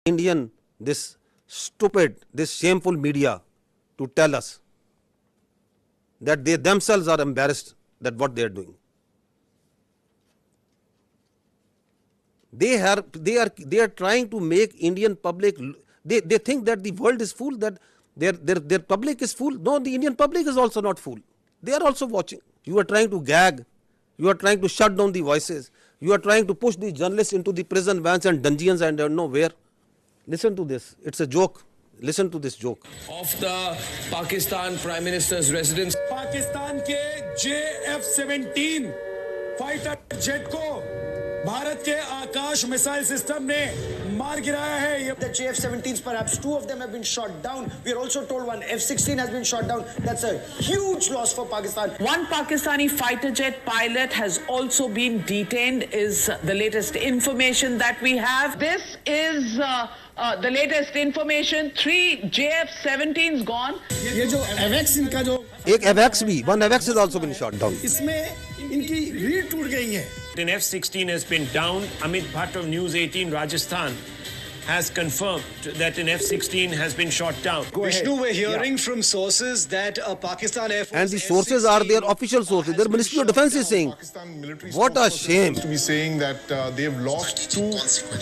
Indian, this stupid, this shameful media to tell us that they themselves are embarrassed that what they are doing. They are trying to make Indian public. They think that the world is full, that their public is full. No, the Indian public is also not full. They are also watching. You are trying to gag. You are trying to shut down the voices. You are trying to push the journalists into the prison vans and dungeons and don't know where. Listen to this. It's a joke. Listen to this joke. Of the Pakistan Prime Minister's residence. Pakistan के JF-17 fighter jet को भारत के आकाश missile system ने मार गिराया है. The JF-17s, perhaps two of them have been shot down. We are also told one F-16 has been shot down. That's a huge loss for Pakistan. One Pakistani fighter jet pilot has also been detained, is the latest information that we have. This is the latest information. 3 JF-17s gone. ये जो AVAX इनका जो एक AVAX भी, one AVAX has also been shot down. इसमें इनकी रीढ़ टूट गई है. An F-16 has been down. Amit Bhatt of News 18 Rajasthan has confirmed that an F-16 has been shot down. Vishnu, we're hearing from sources that Pakistan Air Force And the sources are their official sources. Their Ministry of Defense is saying, what a shame. To be saying that they've lost 2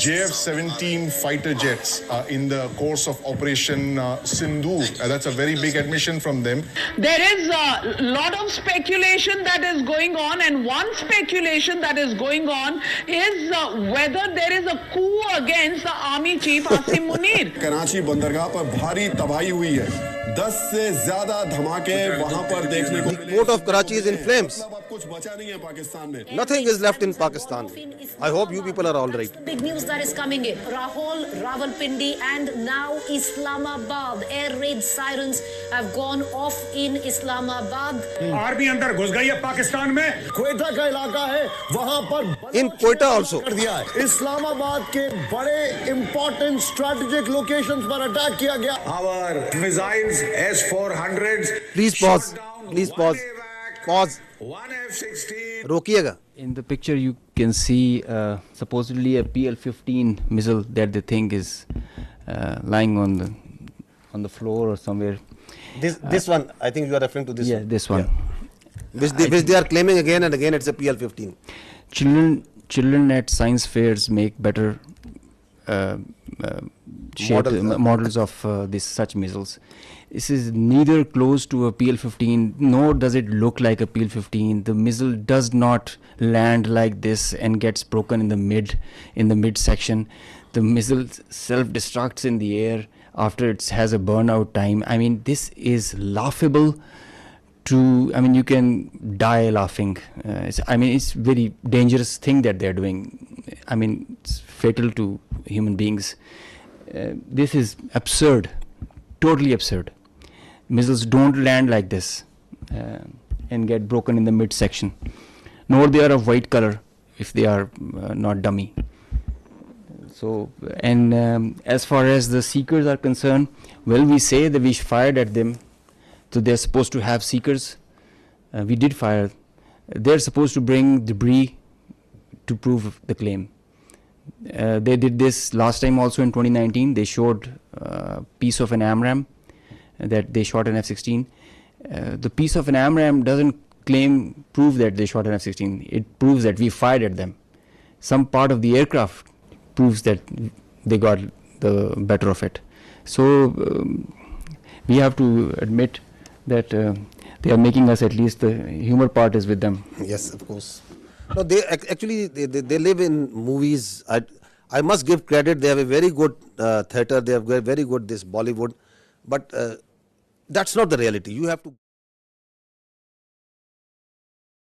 JF-17 fighter jets in the course of Operation Sindhu. That's a very big admission from them. There is a lot of speculation that is going on, and one speculation that is going on is whether there is a coup against the Army Chief Asim Munir. Karachi बंदरगाह पर भारी तबाही हुई है. 10 से ज्यादा धमाके वहां पर देखने को The port of Karachi is in flames. अब कुछ बचा नहीं है पाकिस्तान में. Nothing is left in Pakistan. I hope you people are all right. Big news that is coming in. Rahul, Rawalpindi and now Islamabad. Air raid sirens have gone off in Islamabad. Army अंदर घुस गई है पाकिस्तान में. क्वेटा का इलाका है, वहां पर In Quetta also. कर दिया है. इस्लामाबाद के बड़े इंपॉर्टेंट स्ट्रेटेजिक लोकेशंस पर अटैक किया गया. Our missiles S-400s. Please pause. Please pause. Pause. One F-16. रोकिएगा. In the picture you can see supposedly a PL-15 missile that they think is lying on the floor or somewhere. This one, I think you are referring to this Yeah, one. this one. Yeah. Which they are claiming again and again it's a PL-15. Children at science fairs make better models of such missiles. This is neither close to a PL-15 nor does it look like a PL-15. The missile does not land like this and gets broken in the mid section. The missile self-destructs in the air after it has a burnout time. I mean, this is laughable. You can die laughing. It's very dangerous thing that they're doing. It's fatal to human beings. This is absurd, totally absurd. Missiles don't land like this and get broken in the midsection. Nor they are of white color if they are not dummy. So, and as far as the seekers are concerned, well, we say that we fired at them. So they're supposed to have seekers. We did fire. They're supposed to bring debris to prove the claim. They did this last time also in 2019. They showed a piece of an AMRAAM that they shot an F-16. The piece of an AMRAAM doesn't prove that they shot an F-16. It proves that we fired at them. Some part of the aircraft proves that they got the better of it. So we have to admit that they are making us, at least the humor part is with them. Yes, of course. No, they actually they live in movies. I must give credit. They have a very good theatre. They have very good this Bollywood, but that's not the reality. You have to.